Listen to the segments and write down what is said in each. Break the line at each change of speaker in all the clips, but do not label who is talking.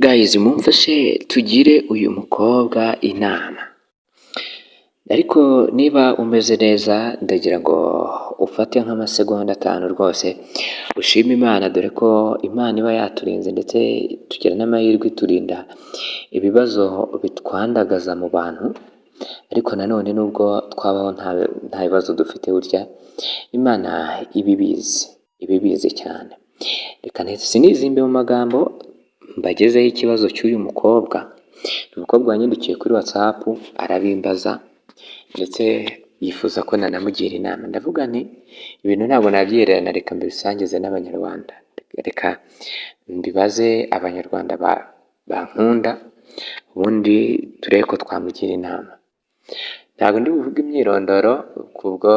Guys, mumfashe tugire uyu mukobwa inama. Ariko niba umeze neza ndagira ngo ufate nk'amasegonda 5 rwose ushime Imana, dore ko Imana iba yaturinze ndetse tugira n'amahirwe iturinda ibibazo bitwandagaza mu bantu. Ariko nanone nubwo twabaho nta bibazo dufite, burya Imana ibibizi cyane. Reka sinizimbe mu magambo mbagezeho ikibazo cy'uyu mukobwa. Umukobwa wanyandikiye kuri WhatsApp arabimbaza ndetse yifuza ko nanamugira inama. Ndavuga nti ibintu ntabwo nabyererana, reka mbisangize n'abanyarwanda, reka mbibaze abanyarwanda bankunda, ubundi turebe ko twamugira inama. Ntabwo ndi buvuge imyirondoro kubwo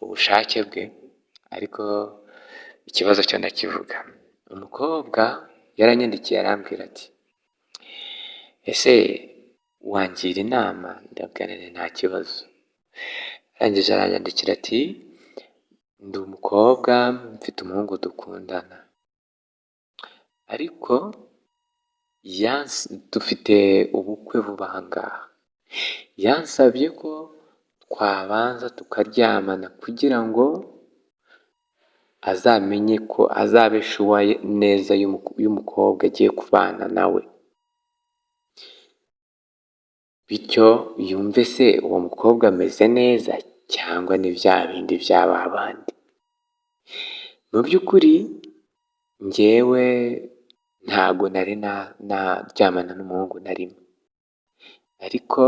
ubushake bwe, ariko ikibazo cyo ndakivuga. Umukobwa yaranyandikiye arambwira ati ese wangira inama? Ndabwira nti nta kibazo. Arangije aranyandikira ati ndi umukobwa mfite umuhungu dukundana, ariko dufite ubukwe vuba aha ngaha. Yansabye ko twabanza tukaryamana kugira ngo azamenye ko azabe shuwa neza y'umukobwa agiye kubana nawe, bityo yumve se uwo mukobwa ameze neza cyangwa ni bya bindi by'aba bandi. Mu by'ukuri njyewe ntabwo nari naryamana n'umuhungu na rimwe, ariko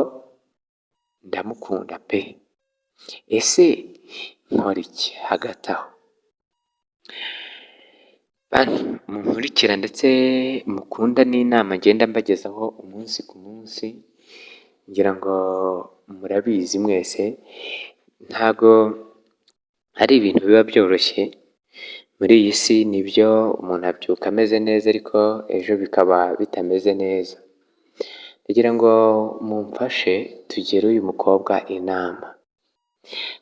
ndamukunda pe. Ese nkora iki hagati aho? Munkurikira ndetse mukunda n'inama ngenda mbagezaho umunsi ku munsi, ngira ngo murabizi mwese, ntago ari ibintu biba byoroshye muri iyi si. Nibyo umuntu abyuka ameze neza, ariko ejo bikaba bitameze neza. Kugira ngo mumfashe tugire uyu mukobwa inama,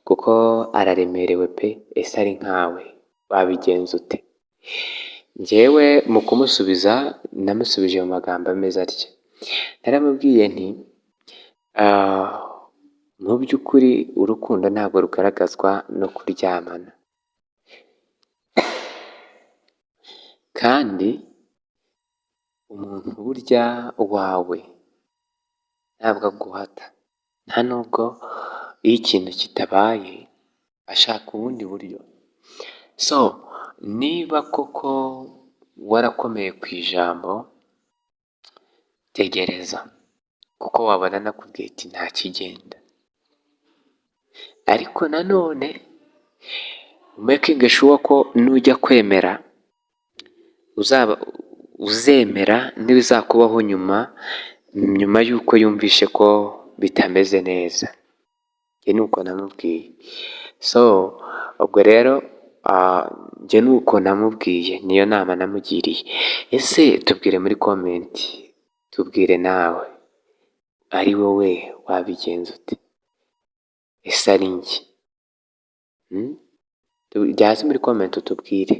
kuko araremerewe pe. Ese ari nkawe wabigenza ute? Njyewe mu kumusubiza namusubije mu magambo ameze atya. Naramubwiye nti mu by'ukuri urukundo ntabwo rugaragazwa no kuryamana, kandi umuntu burya wawe ntabwo aguhata, nta nubwo iyo ikintu kitabaye ashaka ubundi buryo. So niba koko warakomeye ku ijambo, tegereza, kuko wabona nakubwiye ati nta kigenda. Ariko nanone making sure ko nujya kwemera uzemera n'ibizakubaho nyuma y'uko yumvishe ko bitameze neza. Njye nuko namubwiye. So ubwo rero njye nuko namubwiye, niyo nama namugiriye. Ese tubwire muri comment, tubwire nawe ari wowe wabigenza ute? Ese ari njye? Jya hasi muri comment utubwire.